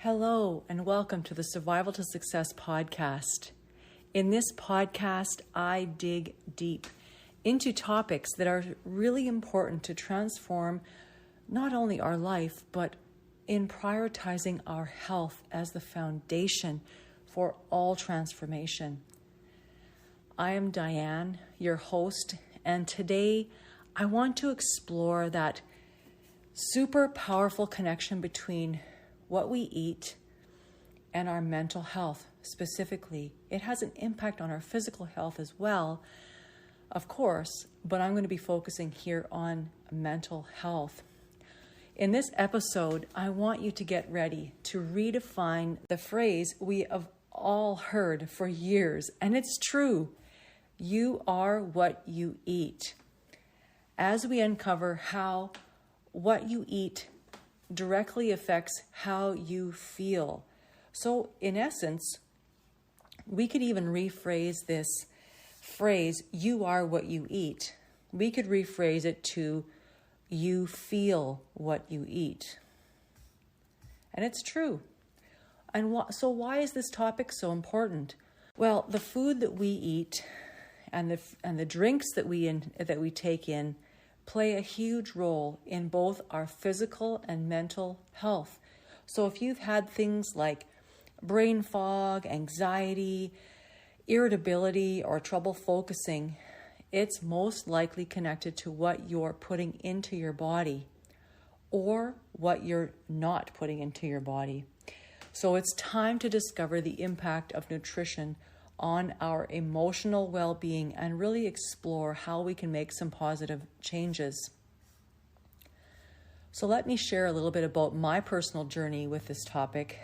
Hello, and welcome to the Survival to Success podcast. In this podcast, I dig deep into topics that are really important to transform not only our life, but in prioritizing our health as the foundation for all transformation. I am Diane, your host, and today I want to explore that super powerful connection between what we eat and our mental health. Specifically, it has an impact on our physical health as well, of course, but I'm going to be focusing here on mental health. In this episode, I want you to get ready to redefine the phrase we have all heard for years, and it's true. You are what you eat. As we uncover how what you eat directly affects how you feel. So in essence, we could even rephrase this phrase, you are what you eat. We could rephrase it to, you feel what you eat. And it's true. And so why is this topic so important? Well, the food that we eat and the drinks that we take in play a huge role in both our physical and mental health. So if you've had things like brain fog, anxiety, irritability, or trouble focusing, it's most likely connected to what you're putting into your body or what you're not putting into your body. So it's time to discover the impact of nutrition on our emotional well-being and really explore how we can make some positive changes. So let me share a little bit about my personal journey with this topic.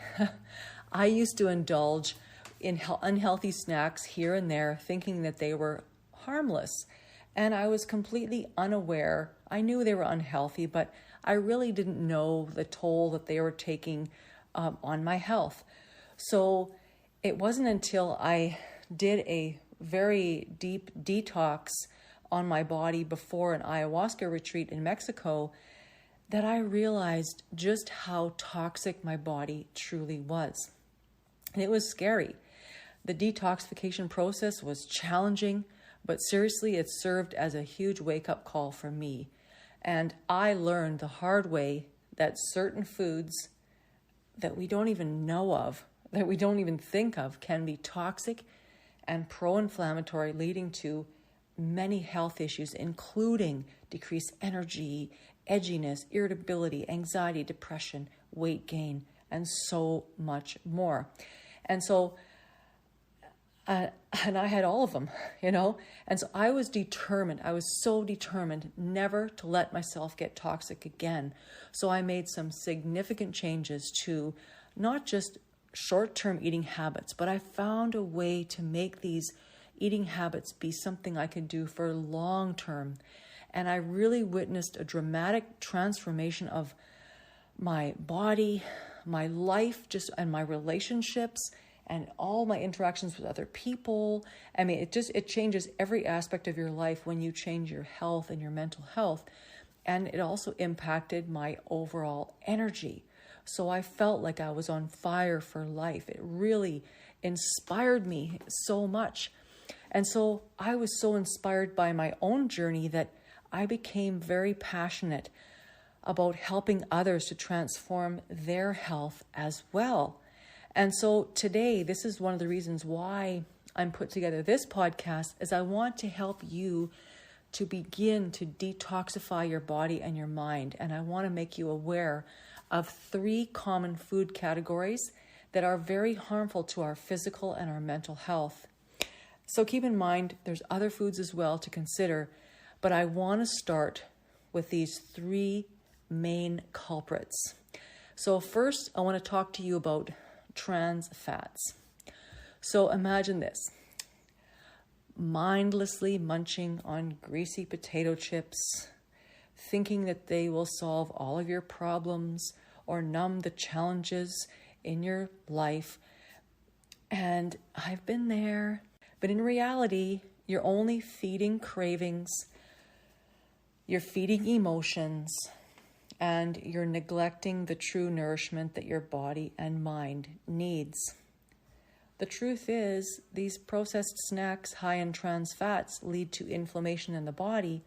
I used to indulge in unhealthy snacks here and there, thinking that they were harmless. And I was completely unaware. I knew they were unhealthy, but I really didn't know the toll that they were taking on my health. So it wasn't until I did a very deep detox on my body before an ayahuasca retreat in Mexico that I realized just how toxic my body truly was. And it was scary. The detoxification process was challenging, but seriously, it served as a huge wake-up call for me. And I learned the hard way that certain foods that we don't even know of, that we don't even think of, can be toxic and pro-inflammatory, leading to many health issues, including decreased energy, edginess, irritability, anxiety, depression, weight gain, and so much more. And so, and I had all of them, and so I was so determined never to let myself get toxic again. So I made some significant changes to not just short-term eating habits, but I found a way to make these eating habits be something I could do for long-term. And I really witnessed a dramatic transformation of my body, my life, and my relationships, and all my interactions with other people. I mean, it changes every aspect of your life when you change your health and your mental health. And it also impacted my overall energy. So I felt like I was on fire for life. It really inspired me so much. And so I was so inspired by my own journey that I became very passionate about helping others to transform their health as well. And so today, this is one of the reasons why I'm put together this podcast, is I want to help you to begin to detoxify your body and your mind. And I want to make you aware of 3 common food categories that are very harmful to our physical and our mental health. So keep in mind, there's other foods as well to consider, but I want to start with these 3 main culprits. So first, I want to talk to you about trans fats. So imagine this: mindlessly munching on greasy potato chips, thinking that they will solve all of your problems or numb the challenges in your life. And I've been there, but in reality, you're only feeding cravings, you're feeding emotions, and you're neglecting the true nourishment that your body and mind needs. The truth is, these processed snacks high in trans fats lead to inflammation in the body,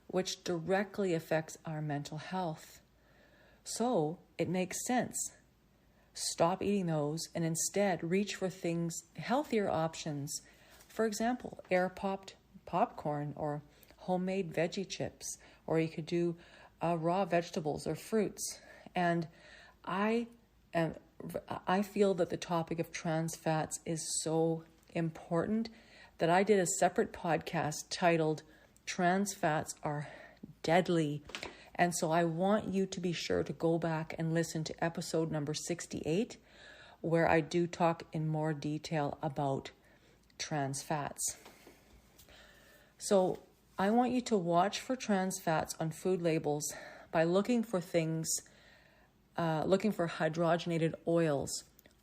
which directly affects our mental health. So it makes sense. Stop eating those and instead reach for healthier options. For example, air-popped popcorn or homemade veggie chips, or you could do raw vegetables or fruits. And I feel that the topic of trans fats is so important that I did a separate podcast titled Trans Fats Are Deadly. And so I want you to be sure to go back and listen to episode number 68, where I do talk in more detail about trans fats. So I want you to watch for trans fats on food labels by looking for hydrogenated oils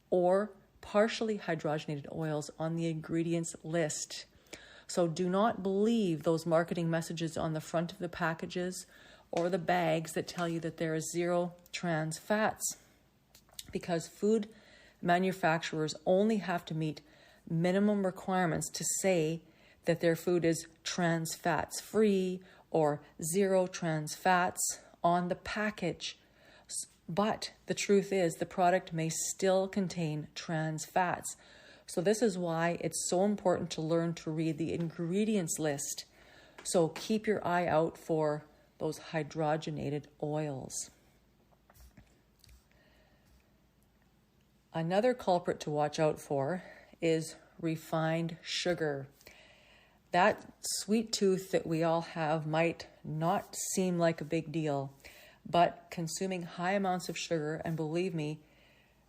or partially hydrogenated oils on the ingredients list. So do not believe those marketing messages on the front of the packages or the bags that tell you that there is 0 trans fats, because food manufacturers only have to meet minimum requirements to say that their food is trans fats free or 0 trans fats on the package. But the truth is, the product may still contain trans fats. So this is why it's so important to learn to read the ingredients list. So keep your eye out for those hydrogenated oils. Another culprit to watch out for is refined sugar. That sweet tooth that we all have might not seem like a big deal, but consuming high amounts of sugar, and believe me,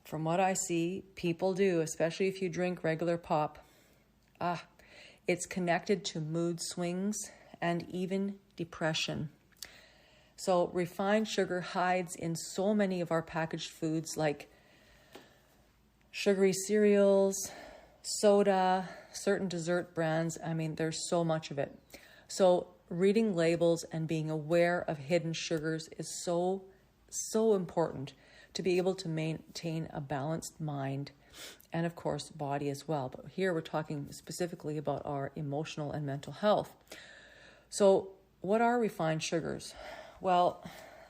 from what I see, people do, especially if you drink regular pop, it's connected to mood swings and even depression. So refined sugar hides in so many of our packaged foods like sugary cereals, soda, certain dessert brands. I mean, there's so much of it. So reading labels and being aware of hidden sugars is so important to be able to maintain a balanced mind and, of course, body as well. But here we're talking specifically about our emotional and mental health. So what are refined sugars? Well,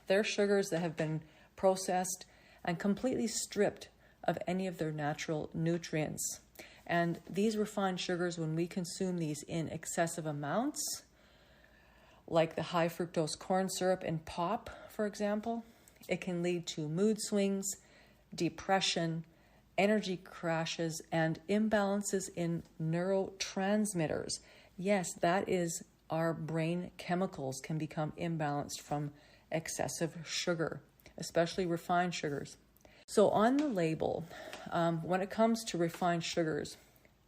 they're sugars that have been processed and completely stripped of any of their natural nutrients. And these refined sugars, when we consume these in excessive amounts, like the high fructose corn syrup in pop, for example, it can lead to mood swings, depression, energy crashes, and imbalances in neurotransmitters. Yes, that is, our brain chemicals can become imbalanced from excessive sugar, especially refined sugars. So on the label, when it comes to refined sugars,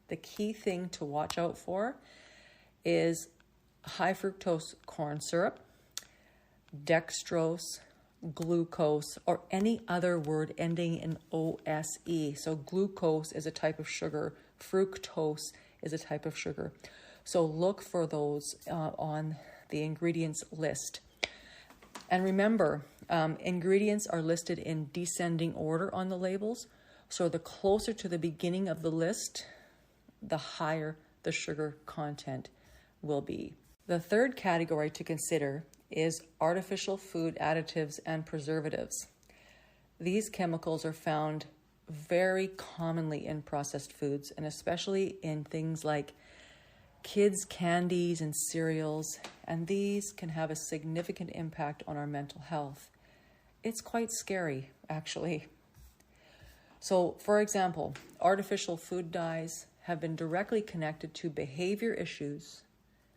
the key thing to watch out for is high fructose corn syrup, dextrose, glucose, or any other word ending in OSE. So glucose is a type of sugar, fructose is a type of sugar. So look for those on the ingredients list. And remember, ingredients are listed in descending order on the labels. So the closer to the beginning of the list, the higher the sugar content will be. The third category to consider is artificial food additives and preservatives. These chemicals are found very commonly in processed foods, and especially in things like kids' candies and cereals, and these can have a significant impact on our mental health. It's quite scary, actually. So, for example, artificial food dyes have been directly connected to behavior issues.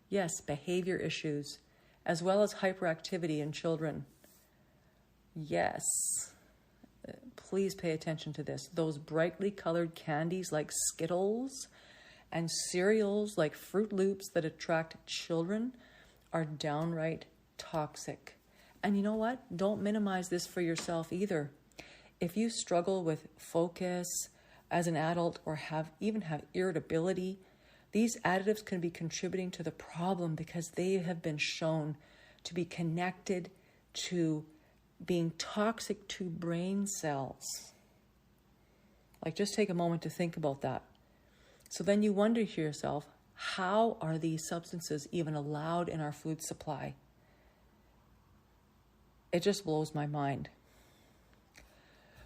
Yes, behavior issues, as well as hyperactivity in children. Yes, please pay attention to this. Those brightly colored candies like Skittles and cereals like Fruit Loops that attract children are downright toxic. And you know what? Don't minimize this for yourself either. If you struggle with focus as an adult or even have irritability, these additives can be contributing to the problem because they have been shown to be connected to being toxic to brain cells. Like, just take a moment to think about that. So then you wonder to yourself, how are these substances even allowed in our food supply? It just blows my mind.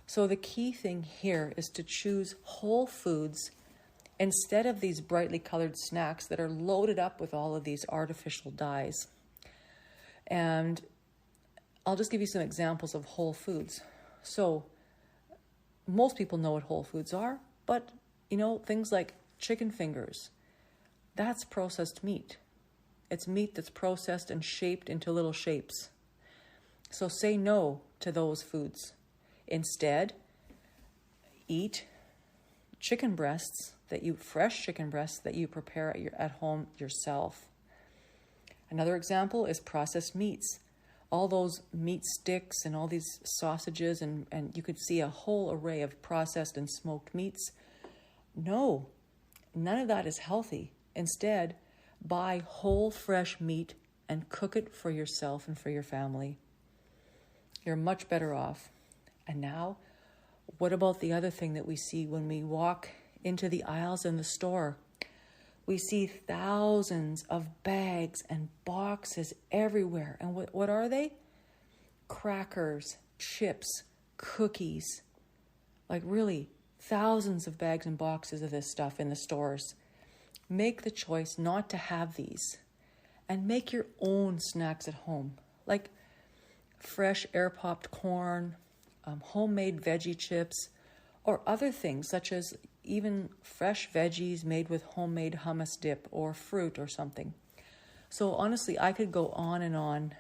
So the key thing here is to choose whole foods instead of these brightly colored snacks that are loaded up with all of these artificial dyes. And I'll just give you some examples of whole foods. So most people know what whole foods are, but things like chicken fingers, that's processed meat. It's meat that's processed and shaped into little shapes. So say no to those foods. Instead, eat fresh chicken breasts that you prepare at home yourself. Another example is processed meats. All those meat sticks and all these sausages, and you could see a whole array of processed and smoked meats. No, none of that is healthy. Instead, buy whole fresh meat and cook it for yourself and for your family. You're much better off. And now, what about the other thing that we see when we walk into the aisles in the store? We see thousands of bags and boxes everywhere. And what are they? Crackers, chips, cookies. Like, really, thousands of bags and boxes of this stuff in the stores. Make the choice not to have these and make your own snacks at home. Like fresh air-popped corn, homemade veggie chips, or other things such as even fresh veggies made with homemade hummus dip or fruit or something. So honestly, I could go on and on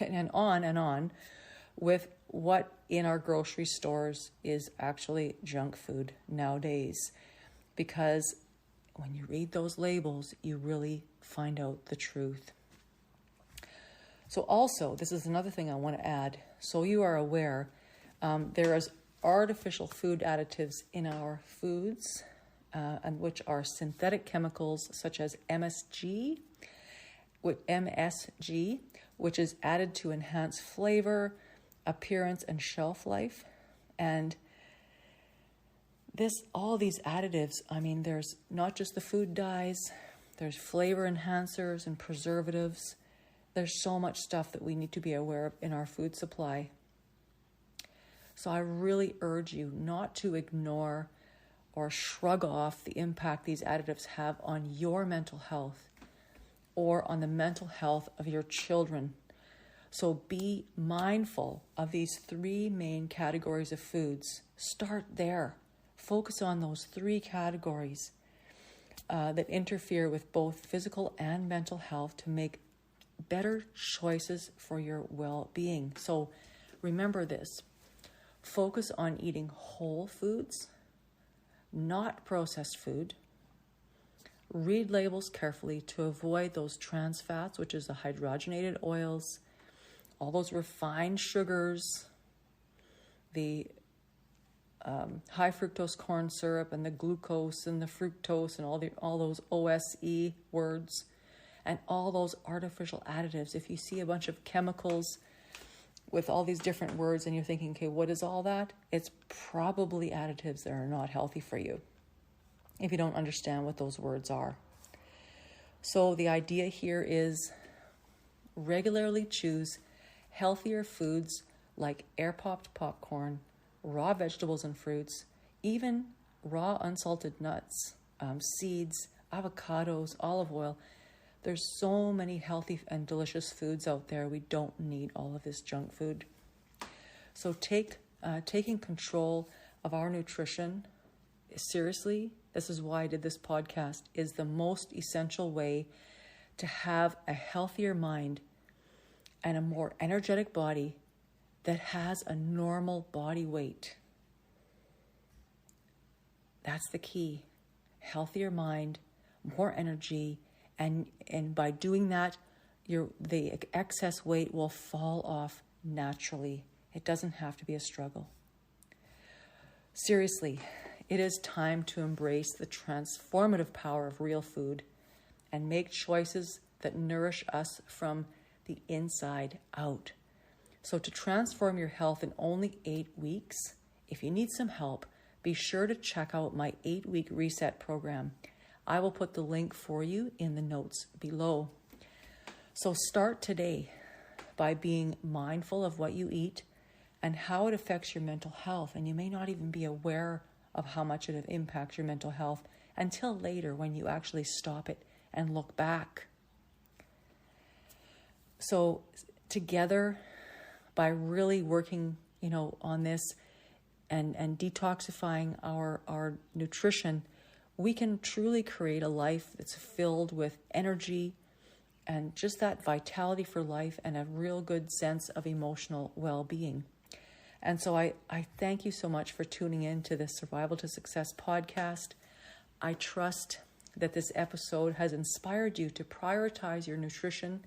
and on and on with what in our grocery stores is actually junk food nowadays, because when you read those labels, you really find out the truth. So also, this is another thing I want to add. So you are aware, there is artificial food additives in our foods, and which are synthetic chemicals such as MSG, which is added to enhance flavor, appearance, and shelf life. And all these additives, there's not just the food dyes, there's flavor enhancers and preservatives. There's so much stuff that we need to be aware of in our food supply. So I really urge you not to ignore or shrug off the impact these additives have on your mental health or on the mental health of your children. So be mindful of these three main categories of foods. Start there. Focus on those three categories that interfere with both physical and mental health to make better choices for your well-being. So remember this. Focus on eating whole foods, not processed food. Read labels carefully to avoid those trans fats, which is the hydrogenated oils, all those refined sugars, the high fructose corn syrup and the glucose and the fructose and all those OSE words and all those artificial additives. If you see a bunch of chemicals with all these different words and you're thinking, okay, what is all that? It's probably additives that are not healthy for you if you don't understand what those words are. So the idea here is regularly choose healthier foods like air-popped popcorn, raw vegetables and fruits, even raw unsalted nuts, seeds, avocados, olive oil. There's so many healthy and delicious foods out there. We don't need all of this junk food. So taking control of our nutrition seriously, this is why I did this podcast, is the most essential way to have a healthier mind and a more energetic body that has a normal body weight. That's the key. Healthier mind, more energy, and by doing that, the excess weight will fall off naturally. It doesn't have to be a struggle. Seriously, it is time to embrace the transformative power of real food and make choices that nourish us from the inside out. So to transform your health in only 8 weeks, if you need some help, be sure to check out my 8-week reset program. I will put the link for you in the notes below. So start today by being mindful of what you eat and how it affects your mental health. And you may not even be aware of how much it impacts your mental health until later when you actually stop it and look back. So together, by really working, on this and detoxifying our nutrition, we can truly create a life that's filled with energy and just that vitality for life and a real good sense of emotional well-being. And so I thank you so much for tuning in to this Survival to Success podcast. I trust that this episode has inspired you to prioritize your nutrition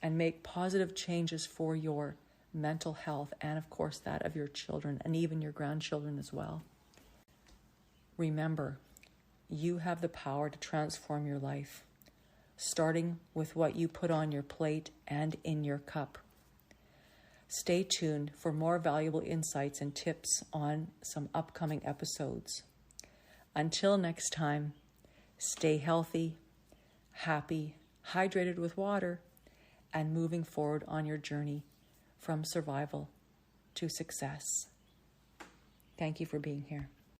and make positive changes for your mental health and, of course, that of your children and even your grandchildren as well. Remember, you have the power to transform your life, starting with what you put on your plate and in your cup. Stay tuned for more valuable insights and tips on some upcoming episodes. Until next time, stay healthy, happy, hydrated with water, and moving forward on your journey from survival to success. Thank you for being here.